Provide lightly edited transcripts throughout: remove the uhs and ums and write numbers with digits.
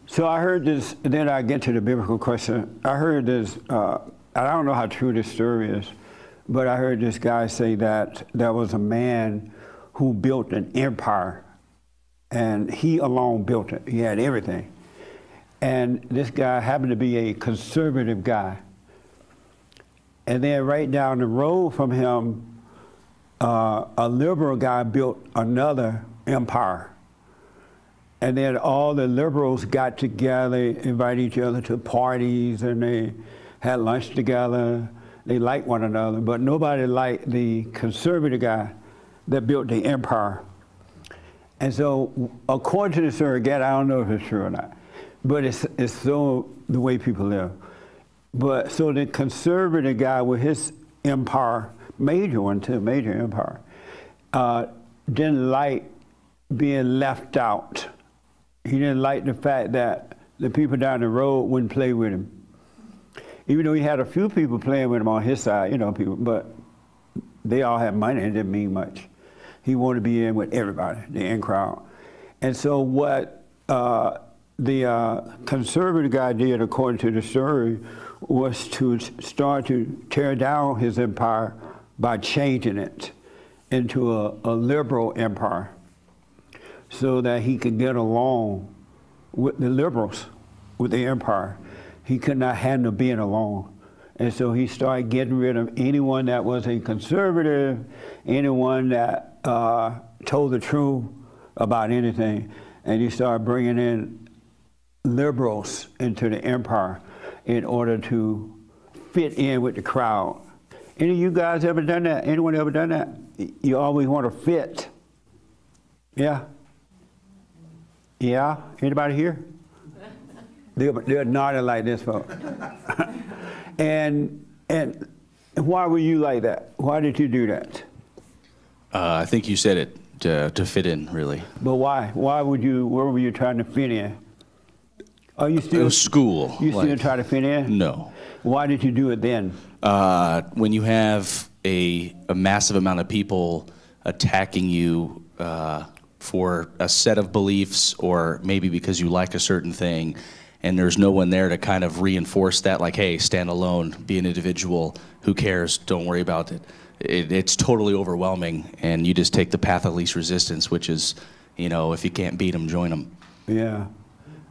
So I heard this, and then I get to the biblical question. I heard this, I don't know how true this story is, but I heard this guy say that there was a man who built an empire, and he alone built it. He had everything. And this guy happened to be a conservative guy. And then right down the road from him, a liberal guy built another empire. And then all the liberals got together, invited each other to parties, and they had lunch together. They liked one another, but nobody liked the conservative guy that built the empire. And so, according to the story, again, I don't know if it's true or not, but it's so the way people live. But so the conservative guy with his empire, major one too, major empire, didn't like being left out. He didn't like the fact that the people down the road wouldn't play with him. Even though he had a few people playing with him on his side, you know, people, but they all had money and it didn't mean much. He wanted to be in with everybody, the in crowd. And so what the conservative guy did, according to the story, was to start to tear down his empire by changing it into a liberal empire so that he could get along with the liberals, with the empire. He could not handle being alone. And so he started getting rid of anyone that was a conservative, anyone that told the truth about anything. And he started bringing in liberals into the empire in order to fit in with the crowd. Any of you guys ever done that? Anyone ever done that? You always want to fit. Yeah? Yeah? Anybody here? They're nodding like this, folks. And why were you like that? Why did you do that? I think you said it, to fit in, really. But why? Why would you, where were you trying to fit in? Are you still? It was school. You still try to fit in? No. Why did you do it then? When you have a massive amount of people attacking you for a set of beliefs, or maybe because you like a certain thing, and there's no one there to kind of reinforce that, like, hey, stand alone, be an individual, who cares, don't worry about it. It's totally overwhelming, and you just take the path of least resistance, which is, you know, if you can't beat them, join them. Yeah,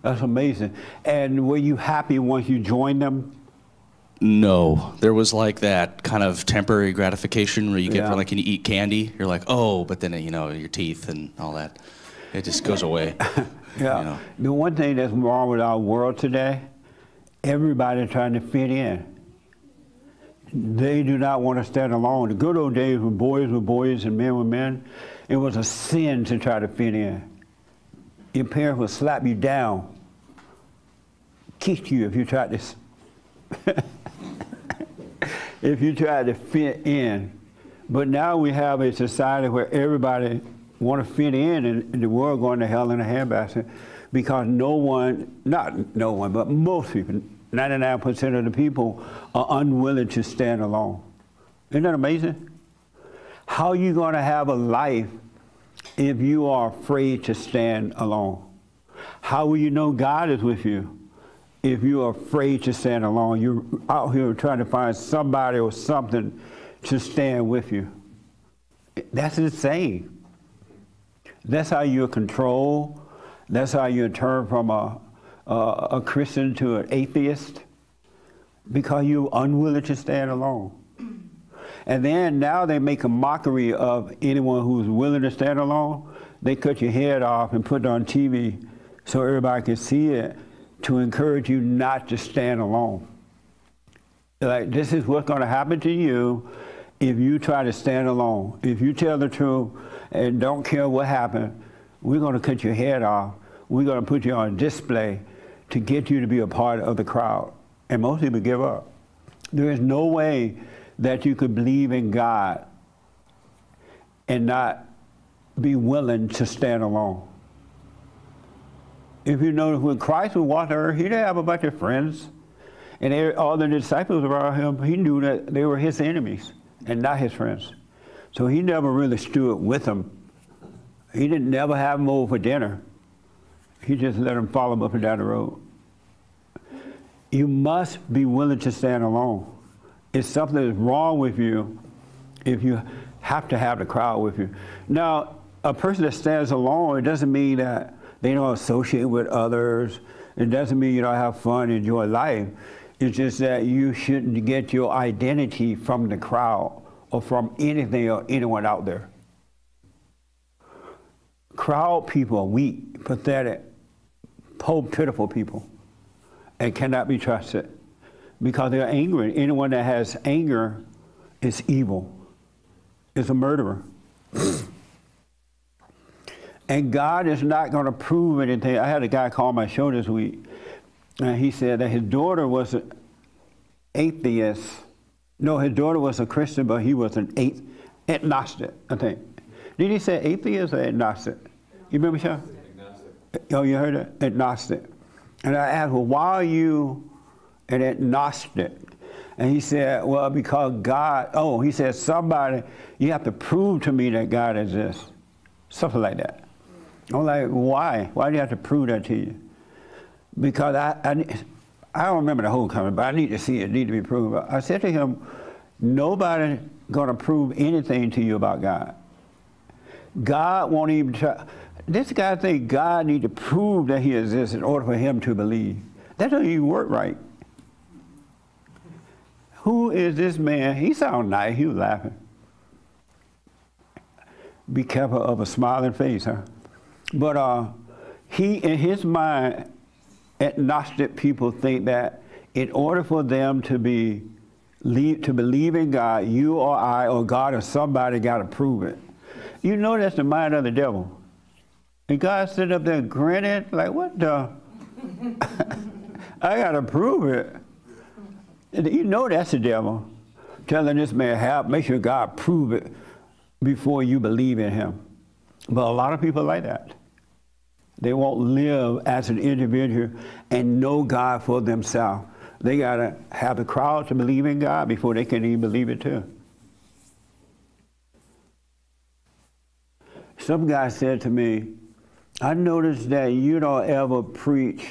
that's amazing. And were you happy once you joined them? No, there was like that kind of temporary gratification where you get, like, when you eat candy, you're like, oh, but then, you know, your teeth and all that, it just goes away. Yeah. You know. The one thing that's wrong with our world today, everybody's trying to fit in. They do not want to stand alone. The good old days when boys were boys and men were men, it was a sin to try to fit in. Your parents would slap you down, kick you if you tried to, if you tried to fit in. But now we have a society where everybody want to fit in, and the world going to hell in a handbasket because no one, not no one, but most people, 99% of the people are unwilling to stand alone. Isn't that amazing? How are you going to have a life if you are afraid to stand alone? How will you know God is with you if you are afraid to stand alone? You're out here trying to find somebody or something to stand with you. That's insane. That's how you're controlled. That's how you turn from a Christian to an atheist, because you're unwilling to stand alone. And then now they make a mockery of anyone who's willing to stand alone. They cut your head off and put it on TV so everybody can see it to encourage you not to stand alone. Like, this is what's going to happen to you if you try to stand alone. If you tell the truth and don't care what happened, we're going to cut your head off. We're going to put you on display to get you to be a part of the crowd. And most people give up. There is no way that you could believe in God and not be willing to stand alone. If you know, when Christ was walking earth, he didn't have a bunch of friends. And all the disciples around him, he knew that they were his enemies and not his friends. So he never really stood with them. He didn't never have them over for dinner. He just let them follow him up and down the road. You must be willing to stand alone. If something is wrong with you, if you have to have the crowd with you. Now, a person that stands alone, it doesn't mean that they don't associate with others. It doesn't mean you don't have fun, enjoy life. It's just that you shouldn't get your identity from the crowd or from anything or anyone out there. Crowd people are weak, pathetic, poor, pitiful people, and cannot be trusted because they're angry. Anyone that has anger is evil, is a murderer. And God is not going to prove anything. I had a guy call my show this week, and he said that his daughter was an atheist. No, his daughter was a Christian, but he was an agnostic, I think. Did he say atheist or agnostic? You remember, Sean? Agnostic. Oh, you heard it? Agnostic. And I asked, well, why are you an agnostic? And he said, well, because God, he said, somebody, you have to prove to me that God exists. Something like that. I'm like, why? Why do you have to prove that to you? Because I don't remember the whole comment, but I need to see it, need to be proved. I said to him, nobody going to prove anything to you about God. God won't even try. This guy thinks God need to prove that he exists in order for him to believe. That doesn't even work right. Who is this man? He sounded nice. He was laughing. Be careful of a smiling face, huh? But he, in his mind, agnostic people think that in order for them to believe in God, you or I or God or somebody got to prove it. You know that's the mind of the devil. And God stood up there grinning, like, what the? I got to prove it. And you know that's the devil telling this man, make sure God prove it before you believe in him. But a lot of people like that. They won't live as an individual and know God for themselves. They got to have the crowd to believe in God before they can even believe it too. Some guy said to me, I noticed that you don't ever preach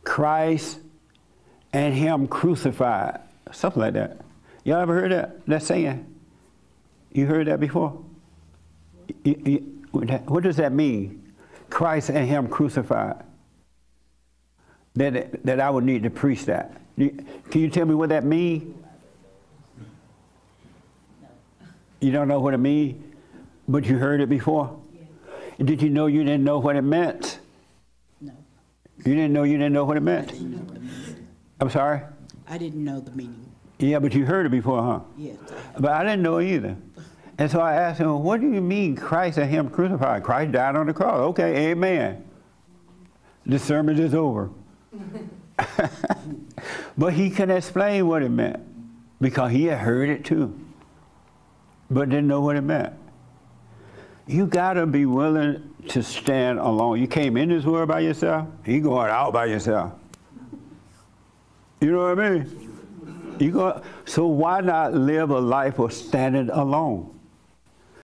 Christ and him crucified. Something like that. Y'all ever heard that saying? You heard that before? What does that mean? Christ and him crucified. That I would need to preach that. Can you tell me what that means? You don't know what it means, but you heard it before? Yeah. Did you know you didn't know what it meant? No. You didn't know what it meant? I didn't know the meaning. I'm sorry? I didn't know the meaning. Yeah, but you heard it before, huh? Yes. But I didn't know either. And so I asked him, what do you mean Christ and him crucified? Christ died on the cross. Okay, amen. The sermon is over. But he couldn't explain what it meant because he had heard it too, but didn't know what it meant. You gotta be willing to stand alone. You came in this world by yourself, you going out by yourself. You know what I mean? So why not live a life of standing alone?